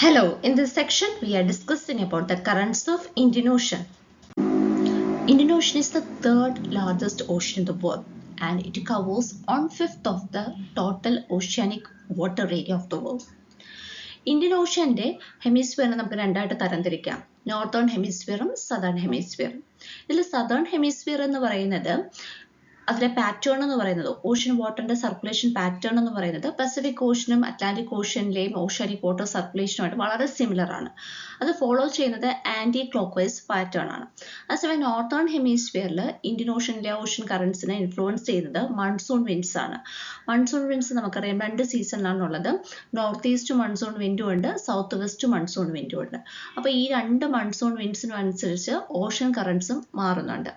Hello, in this section we are discussing about the currents of Indian Ocean. Indian Ocean is the third largest ocean in the world and it covers 1/5 of the total oceanic water area of the world. Indian ഓഷ്യന്റെ ഹെമിസ്ഫിയറിനെ നമുക്ക് രണ്ടായിട്ട് തരംതിരിക്കാം. Northern ഹെമിസ്ഫിയറും southern ഹെമിസ്ഫിയറും. ഇതിൽ southern hemisphere എന്ന് പറയുന്നത് അതിലെ പാറ്റേൺ എന്ന് പറയുന്നത് ഓഷ്യൻ വാട്ടറിന്റെ സർക്കുലേഷൻ പാറ്റേൺ എന്ന് പറയുന്നത് പസഫിക് ഓഷ്യനും അറ്റ്ലാന്റിക് ഓഷ്യനിലെയും ഓഷ്യാനിക് വാട്ടർ സർക്കുലേഷനുമായിട്ട് വളരെ സിമിലർ ആണ്. അത് ഫോളോ ചെയ്യുന്നത് ആന്റി ക്ലോക്ക് വൈസ് പാറ്റേൺ ആണ്. അതേസമയം നോർത്തേൺ ഹെമിസ്ഫിയറിൽ ഇന്ത്യൻ ഓഷ്യനിലെ ഓഷ്യൻ കറൻസിനെ ഇൻഫ്ലുവൻസ് ചെയ്യുന്നത് മൺസൂൺ വിൻഡ്സ് ആണ്. മൺസൂൺ വിൻഡ്സ് നമുക്കറിയാം രണ്ട് സീസണിലാണുള്ളത്. നോർത്ത് ഈസ്റ്റ് മൺസൂൺ വിൻഡും ഉണ്ട്, സൗത്ത് വെസ്റ്റ് മൺസൂൺ വിൻഡും ഉണ്ട്. അപ്പോൾ ഈ രണ്ട് മൺസൂൺ വിൻഡ്സിനും അനുസരിച്ച് ഓഷ്യൻ കറൻസും മാറുന്നുണ്ട്.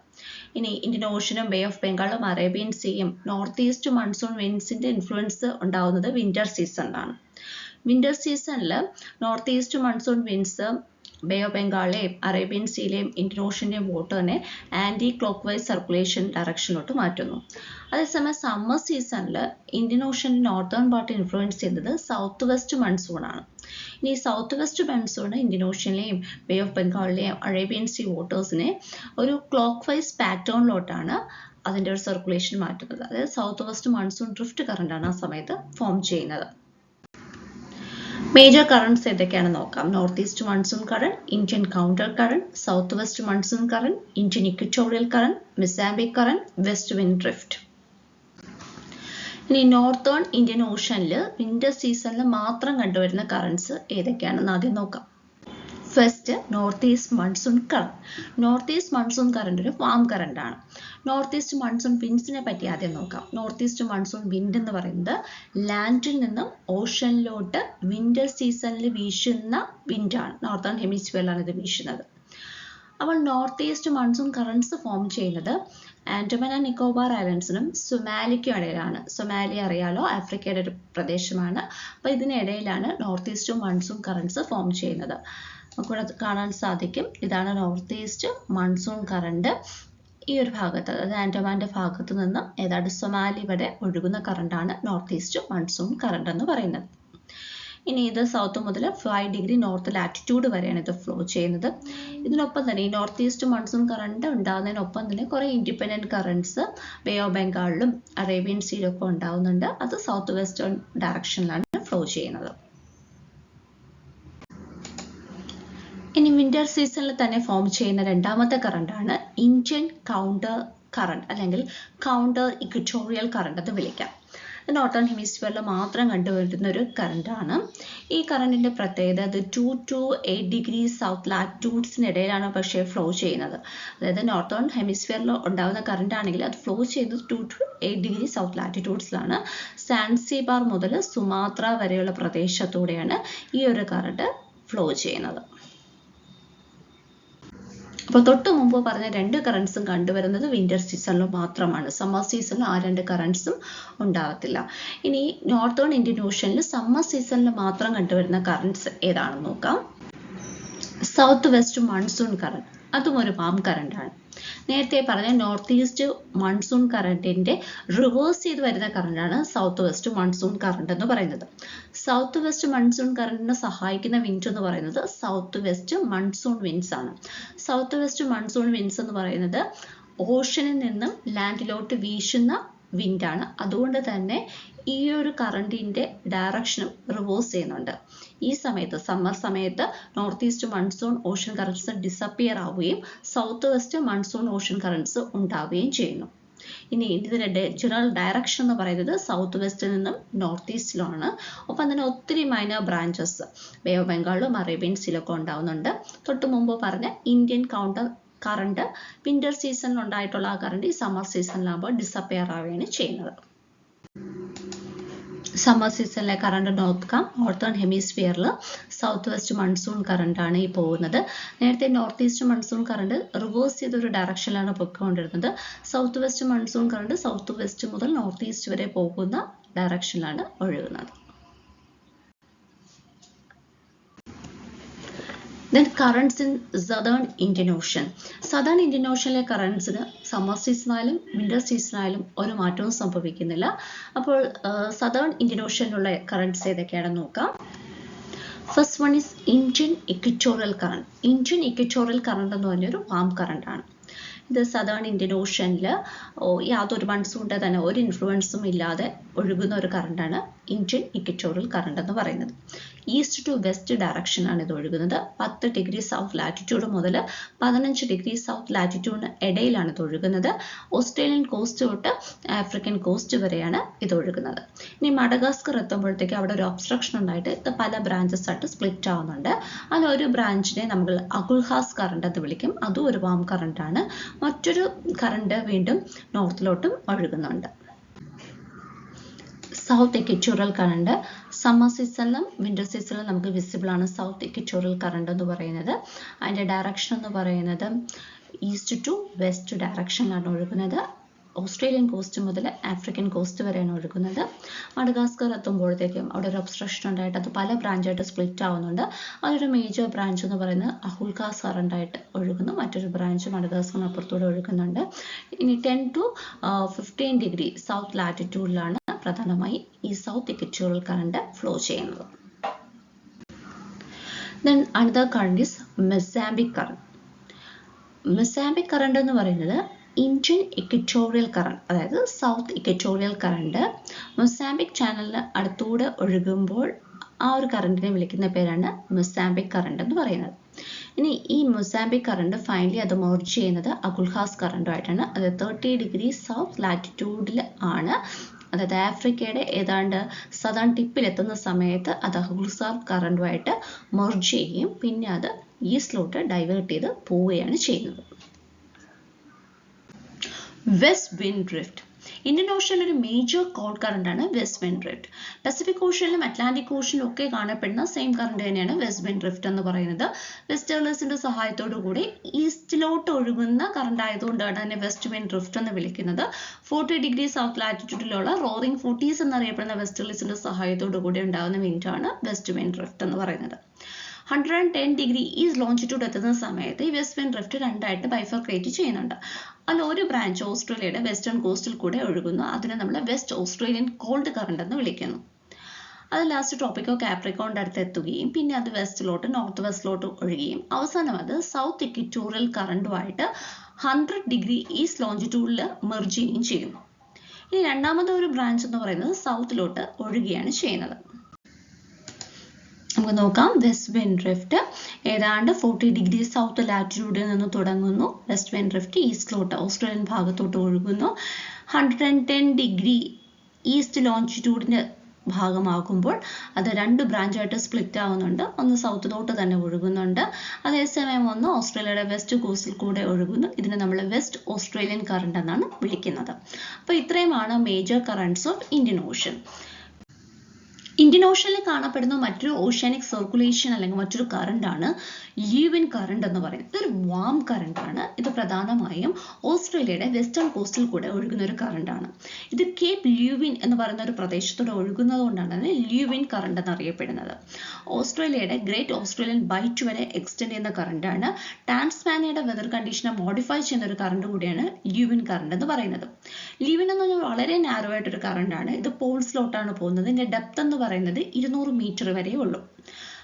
ഇനി ഇന്ത്യൻ ഓഷ്യനും ബേ ഓഫ് ബംഗാളും അറേബ്യൻ സീയും നോർത്ത് ഈസ്റ്റ് മൺസൂൺ വിൻഡ്സിന്റെ ഇൻഫ്ലുവൻസ് ഉണ്ടാവുന്നത് വിന്റർ സീസണിലാണ്. വിന്റർ സീസണിൽ north east monsoon winds bay of ബംഗാളിലെയും അറേബ്യൻ സീയിലെയും ഇന്ത്യൻ ഓഷ്യന്റെയും വാട്ടറിനെ ആന്റി ക്ലോക്ക് വൈസ് സർക്കുലേഷൻ ഡയറക്ഷനിലോട്ട് മാറ്റുന്നു. അതേസമയം സമ്മർ സീസണിൽ ഇന്ത്യൻ ഓഷ്യന്റെ നോർത്തേൺ പാർട്ട് ഇൻഫ്ലുവൻസ് ചെയ്യുന്നത് സൗത്ത് വെസ്റ്റ് മൺസൂൺ ആണ്. ഇനി സൗത്ത് വെസ്റ്റ് മൺസൂൺ ഇന്ത്യൻ ഓഷ്യനിലെയും ബേ ഓഫ് ബംഗാളിലെയും അറേബ്യൻ സീ വാട്ടേഴ്സിനെ ഒരു ക്ലോക്ക് വൈസ് പാറ്റേണിലോട്ടാണ് അതിൻ്റെ ഒരു സർക്കുലേഷൻ മാറ്റുന്നത്. അതായത് സൗത്ത് വെസ്റ്റ് മൺസൂൺ ഡ്രിഫ്റ്റ് കറണ്ടാണ് ആ സമയത്ത് ഫോം ചെയ്യുന്നത്. മേജർ കറണ്ട്സ് ഏതൊക്കെയാണെന്ന് നോക്കാം. North east monsoon current, Indian counter current, south west monsoon current, Indian equatorial current, Mozambique current, west wind drift. ഇനി നോർത്തേൺ ഇന്ത്യൻ ഓഷ്യനിൽ വിന്റർ സീസണിൽ മാത്രം കണ്ടുവരുന്ന കറണ്ട്സ് ഏതൊക്കെയാണെന്ന് ആദ്യം നോക്കാം. First north east monsoon current. North east monsoon current ഒരു warm current ആണ്. നോർത്ത് ഈസ്റ്റ് മൺസൂൺ വിൻഡ്സിനെ പറ്റി ആദ്യം നോക്കാം. നോർത്ത് ഈസ്റ്റ് മൺസൂൺ വിൻഡ് എന്ന് പറയുന്നത് ലാൻഡിൽ നിന്നും ഓഷ്യനിലോട്ട് വിന്റർ സീസണിൽ വീശുന്ന വിൻഡാണ്. നോർത്തേൺ ഹെമിസ്ഫിയറിലാണ് ഇത് വീശുന്നത്. അപ്പോൾ north east monsoon currents form ചെയ്യുന്നത് ആൻഡമാൻ ആൻഡ് നിക്കോബാർ ഐലൻഡ്സിനും സൊമാലിക്കും ഇടയിലാണ്. സൊമാലിയ അറിയാലോ, ആഫ്രിക്കയുടെ ഒരു പ്രദേശമാണ്. അപ്പോൾ ഇതിനിടയിലാണ് north east monsoon currents form ചെയ്യുന്നത്. നമുക്കിവിടെ കാണാൻ സാധിക്കും, ഇതാണ് നോർത്ത് ഈസ്റ്റ് മൺസൂൺ കറണ്ട്. ഈ ഒരു ഭാഗത്ത്, അതായത് ആൻഡമാൻ്റെ ഭാഗത്ത് നിന്ന് ഏതാണ്ട് സൊമാലി വരെ ഒഴുകുന്ന കറണ്ടാണ് നോർത്ത് ഈസ്റ്റ് മൺസൂൺ കറണ്ട് എന്ന് പറയുന്നത്. ഇനി ഇത് സൗത്ത് മുതൽ 5 ഡിഗ്രി നോർത്ത് ലാറ്റിറ്റ്യൂഡ് വരെയാണ് ഇത് ഫ്ലോ ചെയ്യുന്നത്. ഇതിനൊപ്പം തന്നെ ഈ നോർത്ത് ഈസ്റ്റ് മൺസൂൺ കറണ്ട് ഉണ്ടാകുന്നതിനൊപ്പം തന്നെ കുറേ ഇൻഡിപെൻഡൻറ്റ് കറണ്ട്സ് ബേ ഓഫ് ബംഗാളിലും അറേബ്യൻ സീയിലും ഒക്കെ ഉണ്ടാകുന്നുണ്ട്. അത് സൗത്ത് വെസ്റ്റേൺ ഡയറക്ഷനിലാണ് ഫ്ലോ ചെയ്യുന്നത്. ഇനി വിന്റർ സീസണിൽ തന്നെ ഫോം ചെയ്യുന്ന രണ്ടാമത്തെ കറണ്ടാണ് ഇന്ത്യൻ കൗണ്ടർ കറണ്ട് അല്ലെങ്കിൽ കൗണ്ടർ ഇക്വറ്റോറിയൽ കറണ്ട് എന്ന് വിളിക്കാം. നോർത്തേൺ ഹെമിസ്ഫിയറിൽ മാത്രം കണ്ടുവരുന്ന ഒരു കറണ്ടാണ്. ഈ കറണ്ടിന്റെ പ്രത്യേകത അത് 2 to 8 ഡിഗ്രി സൗത്ത് ലാറ്റിറ്റ്യൂഡ്സിനിടയിലാണ് പക്ഷേ ഫ്ലോ ചെയ്യുന്നത്. അതായത് നോർത്തേൺ ഹെമിസ്ഫിയറിൽ ഉണ്ടാകുന്ന കറണ്ട് ആണെങ്കിൽ അത് ഫ്ലോ ചെയ്യുന്നത് 2 to 8 ഡിഗ്രി സൗത്ത് ലാറ്റിറ്റ്യൂഡ്സിലാണ്. സാൻസിബാർ മുതൽ സുമാത്ര വരെയുള്ള പ്രദേശത്തൂടെയാണ് ഈ ഒരു കറണ്ട് ഫ്ലോ ചെയ്യുന്നത്. അപ്പോൾ തൊട്ട് മുമ്പ് പറഞ്ഞ രണ്ട് കറണ്ട്സും കണ്ടുവരുന്നത് വിന്റർ സീസണിൽ മാത്രമാണ്. സമ്മർ സീസണിൽ ആ രണ്ട് കറണ്ട്സും ഉണ്ടാകത്തില്ല. ഇനി നോർത്തേൺ ഇന്ത്യൻ ഓഷ്യനിൽ സമ്മർ സീസണിൽ മാത്രം കണ്ടുവരുന്ന കറണ്ട്സ് ഏതാണെന്ന് നോക്കാം. സൗത്ത് വെസ്റ്റ് മൺസൂൺ കറണ്ട്, അതും ഒരു വാം കറണ്ടാണ്. നേരത്തെ പറഞ്ഞ നോർത്ത് ഈസ്റ്റ് മൺസൂൺ കറണ്ടിന്റെ റിവേഴ്സ് ചെയ്ത് വരുന്ന കറണ്ടാണ് സൗത്ത് വെസ്റ്റ് മൺസൂൺ കറണ്ട് എന്ന് പറയുന്നത്. സൗത്ത് വെസ്റ്റ് മൺസൂൺ കറണ്ടിനെ സഹായിക്കുന്ന വിൻഡ് എന്ന് പറയുന്നത് സൗത്ത് വെസ്റ്റ് മൺസൂൺ വിൻഡ്സ് ആണ്. സൗത്ത് വെസ്റ്റ് മൺസൂൺ വിൻഡ്സ് എന്ന് പറയുന്നത് ഓഷ്യനിൽ നിന്നും ലാൻഡിലോട്ട് വീശുന്ന വിൻഡാണ്. അതുകൊണ്ട് തന്നെ ഈ ഒരു കറണ്ടിന്റെ ഡയറക്ഷനും റിവേഴ്സ് ചെയ്യുന്നുണ്ട്. ഈ സമയത്ത് സമ്മർ സമയത്ത് north east monsoon ocean currents disappear ആവുകയും south west monsoon ocean currents ഉണ്ടാവുകയും ചെയ്യുന്നു. ഇനി ഇതിന്റെ ജനറൽ ഡയറക്ഷൻ എന്ന് പറയുന്നത് സൗത്ത് വെസ്റ്റിൽ നിന്നും നോർത്ത് ഈസ്റ്റിലാണ്. ഒപ്പം തന്നെ ഒത്തിരി മൈനർ ബ്രാഞ്ചസ് ബേ ഓഫ് ബംഗാളിലും അറേബ്യൻ സീയിലൊക്കെ ഉണ്ടാവുന്നുണ്ട്. തൊട്ട് മുമ്പ് പറഞ്ഞ ഇന്ത്യൻ കൗണ്ടർ കറണ്ട് വിന്റർ സീസണിൽ ഉണ്ടായിട്ടുള്ള ആ കറണ്ട് ഈ സമ്മർ സീസണിലാകുമ്പോൾ ഡിസപ്പിയർ ആവുകയാണ് ചെയ്യുന്നത്. സമ്മർ സീസണിലെ കറണ്ട് നോക്കാം. നോർത്തേൺ ഹെമിസ്ഫിയറിൽ സൗത്ത് വെസ്റ്റ് മൺസൂൺ കറണ്ടാണ് ഈ പോകുന്നത്. നേരത്തെ north east monsoon current reverse ചെയ്തൊരു ഡയറക്ഷനിലാണ് പൊയ്ക്കൊണ്ടിരുന്നത്. South west monsoon current south west മുതൽ നോർത്ത് ഈസ്റ്റ് വരെ പോകുന്ന ഡയറക്ഷനിലാണ് ഒഴുകുന്നത്. Then currents in southern Indian Ocean. Southern Indian Oceanലെ കറണ്ട്സിന് സമ്മർ സീസണായാലും വിന്റർ സീസണായാലും ഒരു മാറ്റവും സംഭവിക്കുന്നില്ല. അപ്പോൾ സദേൺ ഇന്ത്യൻ ഓഷ്യനിലുള്ള കറണ്ട്സ് ഏതൊക്കെയാണെന്ന് നോക്കാം. First one is Indian equatorial current. Indian equatorial current എന്ന് പറഞ്ഞൊരു വാം കറണ്ട് ആണ്. ഇത് സദേൺ ഇന്ത്യൻ ഓഷ്യനിൽ യാതൊരു മൺസൂണിൻ്റെ തന്നെ ഒരു ഇൻഫ്ലുവൻസും ഇല്ലാതെ ഒഴുകുന്ന ഒരു കറണ്ടാണ് ഇന്ത്യൻ ഇക്വറ്റോറിയൽ കറണ്ട് എന്ന് പറയുന്നത്. ഈസ്റ്റ് ടു വെസ്റ്റ് ഡയറക്ഷനാണ് ഇത് ഒഴുകുന്നത്. 10 ഡിഗ്രി സൗത്ത് ലാറ്റിറ്റ്യൂഡ് മുതൽ 15 ഡിഗ്രി സൗത്ത് ലാറ്റിറ്റ്യൂഡിന് ഇടയിലാണ് ഇത് ഒഴുകുന്നത്. ഓസ്ട്രേലിയൻ കോസ്റ്റ് തൊട്ട് ആഫ്രിക്കൻ കോസ്റ്റ് വരെയാണ് ഇത് ഒഴുകുന്നത്. ഇനി മഡഗാസ്കർ എത്തുമ്പോഴത്തേക്ക് അവിടെ ഒരു ഒബ്സ്ട്രക്ഷൻ ഉണ്ടായിട്ട് ഇത് പല ബ്രാഞ്ചസ് ആയിട്ട് സ്പ്ലിറ്റ് ആവുന്നുണ്ട്. അതിലൊരു ബ്രാഞ്ചിനെ നമ്മൾ അഗുൽഹാസ് കറണ്ട് എന്ന് വിളിക്കും. അതും ഒരു വാം കറണ്ടാണ്. മറ്റൊരു കറണ്ട് വീണ്ടും നോർത്തിലോട്ടും ഒഴുകുന്നുണ്ട്. സൗത്ത് ഇക്വറ്റോറിയൽ കറണ്ട് സമ്മർ സീസണിലും വിന്റർ സീസണിലും നമുക്ക് വിസിബിൾ ആണ്. സൗത്ത് ഇക്വറ്റോറിയൽ കറണ്ട് എന്ന് പറയുന്നത് അതിൻ്റെ ഡയറക്ഷൻ എന്ന് പറയുന്നത് ഈസ്റ്റ് ടു വെസ്റ്റ് ഡയറക്ഷനിലാണ് ഒഴുകുന്നത്. ഓസ്ട്രേലിയൻ കോസ്റ്റ് മുതൽ ആഫ്രിക്കൻ കോസ്റ്റ് വരെയാണ് ഒഴുകുന്നത്. മഡഗാസ്കർ എത്തുമ്പോഴത്തേക്കും അവിടെ ഒരു ഒബ്സ്ട്രക്ഷൻ ഉണ്ടായിട്ട് അത് പല ബ്രാഞ്ചായിട്ട് സ്പ്ലിറ്റ് ആവുന്നുണ്ട്. അതിലൊരു മേജർ ബ്രാഞ്ച് എന്ന് പറയുന്നത് അഹുൽകാസ് കറണ്ടായിട്ട് ഒഴുകുന്നു. മറ്റൊരു ബ്രാഞ്ച് മഡഗാസ്കറിന് അപ്പുറത്തൂടെ ഒഴുകുന്നുണ്ട്. ഇനി 10 to 15 ഡിഗ്രി സൗത്ത് ലാറ്റിറ്റ്യൂഡിലാണ് പ്രധാനമായി ഈ സൗത്ത് ഇക്വറ്റോറിയൽ കറണ്ട് ഫ്ലോ ചെയ്യുന്നത്. Then another current is Mozambique current. Mozambique current എന്ന് പറയുന്നത് ഇന്ത്യൻ ഇക്വറ്റോറിയൽ കറണ്ട്, അതായത് സൗത്ത് ഇക്വറ്റോറിയൽ കറണ്ട് മൊസാംബിക് ചാനലിന് അടുത്തൂടെ ഒഴുകുമ്പോൾ ആ ഒരു കറണ്ടിനെ വിളിക്കുന്ന പേരാണ് മൊസാംബിക് കറണ്ട് എന്ന് പറയുന്നത്. ഇനി ഈ മൊസാംബിക് കറണ്ട് ഫൈനലി അത് മെർജ് ചെയ്യുന്നത് അഗുൽഹാസ് കറണ്ടുമായിട്ടാണ്. അത് 30 ഡിഗ്രി സൗത്ത് ലാറ്റിറ്റ്യൂഡിൽ ആണ്. അതായത് ആഫ്രിക്കയുടെ ഏതാണ്ട് സദേൺ ടിപ്പിൽ എത്തുന്ന സമയത്ത് അത് അഗുൽഹാസ് കറണ്ടുമായിട്ട് മെർജ് ചെയ്യും. പിന്നെ അത് ഈസ്റ്റിലോട്ട് ഡൈവേർട്ട് ചെയ്ത് പോവുകയാണ് ചെയ്യുന്നത്. West wind drift. ഇന്ത്യൻ ഓഷ്യനിൽ ഒരു മേജർ കോൾഡ് കറണ്ട് ആണ് വെസ്റ്റ് വിൻഡ് ഡ്രിഫ്റ്റ്. പസഫിക് ഓഷ്യനിലും അറ്റ്ലാന്റിക് ഓഷ്യനിലും ഒക്കെ കാണപ്പെടുന്ന സെയിം കറണ്ട് തന്നെയാണ് വെസ്റ്റ് വിൻഡ് ഡ്രിഫ്റ്റ് എന്ന് പറയുന്നത്. വെസ്റ്റേർലേഴ്സിന്റെ സഹായത്തോടു കൂടി ഈസ്റ്റിലോട്ട് ഒഴുകുന്ന കറണ്ട് ആയതുകൊണ്ടാണ് അതിനെ വെസ്റ്റ് വിൻഡ് ഡ്രിഫ്റ്റ് എന്ന് വിളിക്കുന്നത്. 40 ഡിഗ്രി സൗത്ത് ലാറ്റിറ്റ്യൂഡിലുള്ള റോറിംഗ് 40s എന്നറിയപ്പെടുന്ന വെസ്റ്റേർലേഴ്സിന്റെ സഹായത്തോടു കൂടി ഉണ്ടാകുന്ന വിൻഡാണ് വെസ്റ്റ് വിൻഡ് ഡ്രിഫ്റ്റ് എന്ന് പറയുന്നത്. 110 ഡിഗ്രി ഈസ്റ്റ് ലോഞ്ചിറ്റ്യൂഡ് എത്തുന്ന സമയത്ത് ഈ വെസ്റ്റ് വിൻഡ് ഡ്രിഫ്റ്റ് രണ്ടായിട്ട് ബൈഫർക്കേറ്റ് ചെയ്യുന്നുണ്ട്. അതിൽ ഒരു ബ്രാഞ്ച് ഓസ്ട്രേലിയയുടെ വെസ്റ്റേൺ കോസ്റ്റിൽ കൂടെ ഒഴുകുന്നു. അതിനെ നമ്മൾ വെസ്റ്റ് ഓസ്ട്രേലിയൻ കോൾഡ് കറണ്ട് എന്ന് വിളിക്കുന്നു. അത് ലാസ്റ്റ് ട്രോപ്പിക്കോ കാപ്രിക്കോണിന്റെ അടുത്ത് എത്തുകയും പിന്നെ അത് വെസ്റ്റിലോട്ട് നോർത്ത് വെസ്റ്റിലോട്ട് ഒഴുകുകയും അവസാനം അത് സൗത്ത് ഇക്വറ്റോറിയൽ കറണ്ടുമായിട്ട് 100 ഡിഗ്രി ഈസ്റ്റ് ലോഞ്ചിറ്റ്യൂഡിൽ മെർജ് ചെയ്യുകയും ചെയ്യുന്നു. ഇനി രണ്ടാമത്തെ ഒരു ബ്രാഞ്ച് എന്ന് പറയുന്നത് സൗത്തിലോട്ട് ഒഴുകുകയാണ് ചെയ്യുന്നത്. നമുക്ക് നോക്കാം. വെസ്റ്റ് വിൻഡ് ഡ്രിഫ്റ്റ് ഏതാണ്ട് 40 ഡിഗ്രി സൗത്ത് ലാറ്റിറ്റ്യൂഡിൽ നിന്ന് തുടങ്ങുന്നു. വെസ്റ്റ് വിൻഡ് ഡ്രിഫ്റ്റ് ഈസ്റ്റിലോട്ട് ഓസ്ട്രേലിയൻ ഭാഗത്തോട്ട് ഒഴുകുന്നു. 110 ഡിഗ്രി ഈസ്റ്റ് ലോഞ്ചിറ്റ്യൂഡിന്റെ ഭാഗമാകുമ്പോൾ അത് രണ്ട് ബ്രാഞ്ചായിട്ട് സ്പ്ലിറ്റ് ആവുന്നുണ്ട്. ഒന്ന് സൗത്തിലോട്ട് തന്നെ ഒഴുകുന്നുണ്ട്, അതേസമയം ഒന്ന് ഓസ്ട്രേലിയയുടെ വെസ്റ്റ് കോസ്റ്റിൽ കൂടെ ഒഴുകുന്നു. ഇതിനെ നമ്മൾ വെസ്റ്റ് ഓസ്ട്രേലിയൻ കറണ്ട് എന്നാണ് വിളിക്കുന്നത്. അപ്പോൾ ഇത്രയുമാണ് major currents of Indian ocean. Indian ഓഷ്യനിൽ കാണപ്പെടുന്ന മറ്റൊരു ഓഷ്യാനിക് സർക്കുലേഷൻ അല്ലെങ്കിൽ മറ്റൊരു കറണ്ടാണ് ലീവിൻ കറണ്ട് എന്ന് പറയുന്നത്. ഇതൊരു വാം കറണ്ടാണ്. ഇത് പ്രധാനമായും ഓസ്ട്രേലിയയുടെ വെസ്റ്റേൺ കോസ്റ്റിൽ കൂടെ ഒഴുകുന്ന ഒരു കറണ്ടാണ്. ഇത് കേപ്പ് ലീവിൻ എന്ന് പറയുന്ന ഒരു പ്രദേശത്തൂടെ ഒഴുകുന്നത് കൊണ്ടാണ് ലീവിൻ കറണ്ട് എന്നറിയപ്പെടുന്നത്. ഓസ്ട്രേലിയയുടെ ഗ്രേറ്റ് ഓസ്ട്രേലിയൻ ബൈറ്റ് വരെ എക്സ്റ്റെൻഡ് ചെയ്യുന്ന കറണ്ടാണ്. ടാസ്മാനിയയുടെ വെതർ കണ്ടീഷനെ മോഡിഫൈ ചെയ്യുന്ന ഒരു കറണ്ട് കൂടിയാണ് ലീവിൻ കറണ്ട് എന്ന് പറയുന്നത്. ലീവിൻ എന്ന് പറഞ്ഞാൽ വളരെ നാരോ ആയിട്ടൊരു കറണ്ടാണ്. ഇത് പോൾസിലോട്ടാണ് പോകുന്നത്. ഇതിന്റെ ഡെപ്ത് എന്ന് പറയുന്നത് 200 മീറ്റർ വരെ ഉള്ളൂ.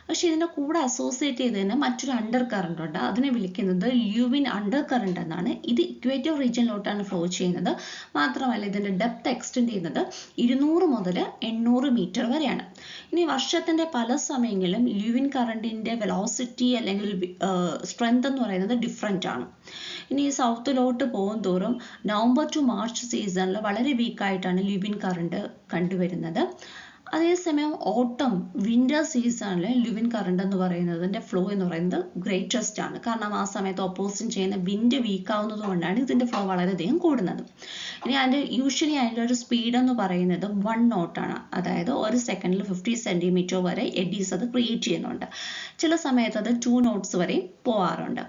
പക്ഷെ ഇതിന്റെ കൂടെ അസോസിയേറ്റ് ചെയ്ത് തന്നെ മറ്റൊരു അണ്ടർ കറണ്ട് ഉണ്ട്. അതിനെ വിളിക്കുന്നത് ലീവിൻ അണ്ടർ കറണ്ട് എന്നാണ്. ഇത് ഇക്വേറ്റർ റീജിയനിലോട്ടാണ് ഫ്ലോ ചെയ്യുന്നത്. മാത്രമല്ല ഇതിന്റെ ഡെപ്ത് എക്സ്റ്റെൻഡ് ചെയ്യുന്നത് 200 മുതൽ 800 മീറ്റർ വരെയാണ്. ഇനി വർഷത്തിന്റെ പല സമയങ്ങളിലും ലീവിൻ കറണ്ടിന്റെ വെലോസിറ്റി അല്ലെങ്കിൽ സ്ട്രെങ്ത് എന്ന് പറയുന്നത് ഡിഫറെന്റ് ആണ്. ഇനി സൗത്തിലോട്ട് പോകും തോറും നവംബർ ടു മാർച്ച് സീസണിൽ വളരെ വീക്കായിട്ടാണ് ലീവിൻ കറണ്ട് കണ്ടുവരുന്നത്. അതേസമയം ഓട്ടം വിന്റർ സീസണിൽ ലിവിൻ കറണ്ട് എന്ന് പറയുന്നതിന്റെ ഫ്ലോ എന്ന് പറയുന്നത് ഗ്രേറ്റസ്റ്റ് ആണ്. കാരണം ആ സമയത്ത് ഓപ്പോസിറ്റ് ചെയ്യുന്ന വിൻഡ് വീക്ക് ആവുന്നത് കൊണ്ടാണ് ഇതിന്റെ ഫ്ലോ വളരെയധികം കൂടുന്നത്. ഇനി യൂഷ്വലി അതിൻ്റെ ഒരു സ്പീഡ് എന്ന് പറയുന്നത് 1 knot ആണ്. അതായത് ഒരു സെക്കൻഡിൽ 50 സെന്റിമീറ്റർ വരെ എഡീസ് അത് ക്രിയേറ്റ് ചെയ്യുന്നുണ്ട്. ചില സമയത്ത് അത് 2 knots വരെ പോവാറുണ്ട്.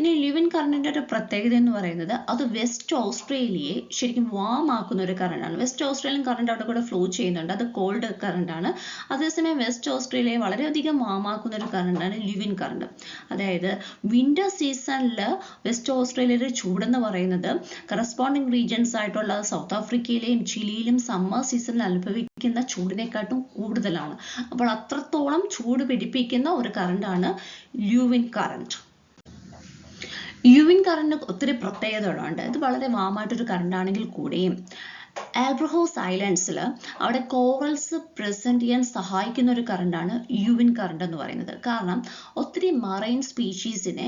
ഇനി ലിവിൻ കറണ്ടിന്റെ ഒരു പ്രത്യേകത എന്ന് പറയുന്നത് അത് വെസ്റ്റ് ഓസ്ട്രേലിയയെ ശരിക്കും വാം ആക്കുന്ന ഒരു കറണ്ടാണ്. വെസ്റ്റ് ഓസ്ട്രേലിയൻ കറണ്ട് അവിടെ കൂടെ ഫ്ലോ ചെയ്യുന്നുണ്ട്, അത് കോൾഡ് കറണ്ടാണ്. അതേസമയം വെസ്റ്റ് ഓസ്ട്രേലിയയെ വളരെയധികം വാം ആക്കുന്ന ഒരു കറണ്ടാണ് ലിവിൻ കറണ്ട്. അതായത് വിന്റർ സീസണിൽ വെസ്റ്റ് ഓസ്ട്രേലിയയുടെ ചൂടെന്ന് പറയുന്നത് കറസ്പോണ്ടിങ് റീജിയൻസ് ആയിട്ടുള്ള സൗത്ത് ആഫ്രിക്കയിലെയും ചിലിയിലും സമ്മർ സീസണിൽ അനുഭവിക്കുന്ന ചൂടിനെക്കാട്ടും കൂടുതലാണ്. അപ്പോൾ അത്രത്തോളം ചൂട് പിടിപ്പിക്കുന്ന ഒരു കറണ്ടാണ് ലിവിൻ കറണ്ട്. ലിവിൻ കറണ്ട് ഒത്തിരി പ്രത്യേകതകളുണ്ട്. ഇത് വളരെ വാമായിട്ടൊരു കറണ്ടാണെങ്കിൽ കൂടിയും ആൽബ്രഹോസ് ഐലൻഡ്സിൽ അവിടെ കോറൽസ് പ്രസന്റ് ചെയ്യാൻ സഹായിക്കുന്ന ഒരു കറണ്ടാണ് ലിവിൻ കറണ്ട് എന്ന് പറയുന്നത്. കാരണം ഒത്തിരി മറൈൻ സ്പീഷീസിനെ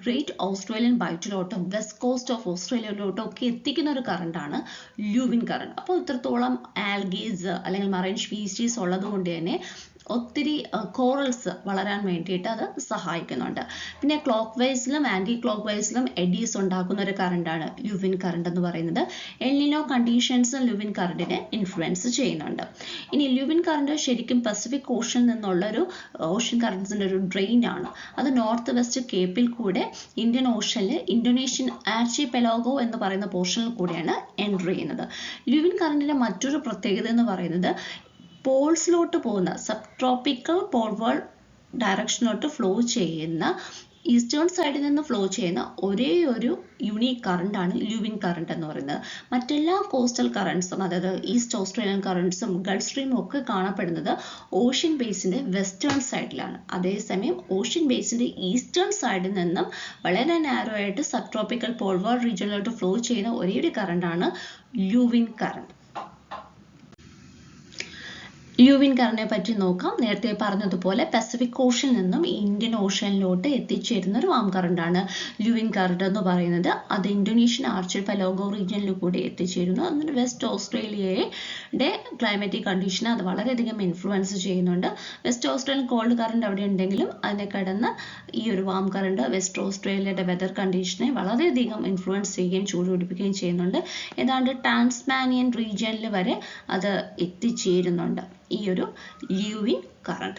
ഗ്രേറ്റ് ഓസ്ട്രേലിയൻ ബൈറ്റിലോട്ടും വെസ്റ്റ് കോസ്റ്റ് ഓഫ് ഓസ്ട്രേലിയയിലോട്ടും ഒക്കെ എത്തിക്കുന്ന ഒരു കറണ്ടാണ് ലിവിൻ കറണ്ട്. അപ്പോൾ ഇത്രത്തോളം ആൽഗീസ് അല്ലെങ്കിൽ മറൈൻ സ്പീഷീസ് ഉള്ളത് കൊണ്ട് തന്നെ ഒത്തിരി കോറൽസ് വളരാൻ വേണ്ടിയിട്ട് അത് സഹായിക്കുന്നുണ്ട്. പിന്നെ ക്ലോക്ക് വൈസിലും ആൻറ്റി ക്ലോക്ക് വൈസിലും എഡീസ് ഉണ്ടാക്കുന്ന ഒരു കറണ്ടാണ് ലിവിൻ കറണ്ട് എന്ന് പറയുന്നത്. എൽനിനോ കണ്ടീഷൻസും ലിവിൻ കറണ്ടിനെ ഇൻഫ്ലുവൻസ് ചെയ്യുന്നുണ്ട്. ഇനി ലിവിൻ കറണ്ട് ശരിക്കും പസഫിക് ഓഷനിൽ നിന്നുള്ള ഒരു ഓഷ്യൻ കറൻസിൻ്റെ ഒരു ഡ്രെയിൻ ആണ്. അത് നോർത്ത് വെസ്റ്റ് കേപ്പിൽ കൂടെ ഇന്ത്യൻ ഓഷനിൽ ഇന്തോനേഷ്യൻ ആർച്ചിപെലാഗോ എന്ന് പറയുന്ന പോർഷനിൽ കൂടെയാണ് എൻട്രി ചെയ്യുന്നത്. ലിവിൻ കറണ്ടിന്റെ മറ്റൊരു പ്രത്യേകത എന്ന് പറയുന്നത് പോൾസിലോട്ട് പോകുന്ന സബ് ട്രോപ്പിക്കൽ പോൾവേൾ ഡയറക്ഷനിലോട്ട് ഫ്ലോ ചെയ്യുന്ന ഈസ്റ്റേൺ സൈഡിൽ നിന്ന് ഫ്ലോ ചെയ്യുന്ന ഒരേ ഒരു യൂണീക്ക് കറണ്ടാണ് ലിവിൻ കറണ്ട് എന്ന് പറയുന്നത്. മറ്റെല്ലാ കോസ്റ്റൽ കറണ്ട്സും, അതായത് ഈസ്റ്റ് ഓസ്ട്രേലിയൻ കറണ്ട്സും ഗൾഫ് സ്ട്രീമും ഒക്കെ കാണപ്പെടുന്നത് ഓഷ്യൻ ബേസിന്റെ വെസ്റ്റേൺ സൈഡിലാണ്. അതേസമയം ഓഷ്യൻ ബേസിന്റെ ഈസ്റ്റേൺ സൈഡിൽ നിന്നും വളരെ നാരോ ആയിട്ട് സബ് ട്രോപ്പിക്കൽ പോൾവേൾ റീജിയനിലോട്ട് ഫ്ലോ ചെയ്യുന്ന ഒരേ ഒരു കറണ്ടാണ് ലിവിൻ കറണ്ട്. ലിവിൻ കറണ്ടിനെ പറ്റി നോക്കാം. നേരത്തെ പറഞ്ഞതുപോലെ പസഫിക് ഓഷനിൽ നിന്നും ഇന്ത്യൻ ഓഷനിലോട്ട് എത്തിച്ചേരുന്ന ഒരു വാം കറണ്ടാണ് ലിവിൻ കറണ്ട് എന്ന് പറയുന്നത്. അത് ഇന്തോനേഷ്യൻ ആർച്ചിപെലാഗോ റീജിയനിൽ കൂടി എത്തിച്ചേരുന്നു. അതിന് വെസ്റ്റ് ഓസ്ട്രേലിയയുടെ ക്ലൈമാറ്റിക് കണ്ടീഷനെ അത് വളരെയധികം ഇൻഫ്ലുവൻസ് ചെയ്യുന്നുണ്ട്. വെസ്റ്റ് ഓസ്ട്രേലിയൻ കോൾഡ് കറണ്ട് അവിടെ ഉണ്ടെങ്കിലും അതിനെ കടന്ന് ഈ ഒരു വാം കറണ്ട് വെസ്റ്റ് ഓസ്ട്രേലിയയുടെ വെതർ കണ്ടീഷനെ വളരെയധികം ഇൻഫ്ലുവൻസ് ചെയ്യുകയും ചൂട് പിടിപ്പിക്കുകയും ചെയ്യുന്നുണ്ട്. ഏതാണ്ട് ടാസ്മാനിയൻ റീജിയനിൽ വരെ അത് എത്തിച്ചേരുന്നുണ്ട് ഈ ഒരു ലിവിൻ കറണ്ട്.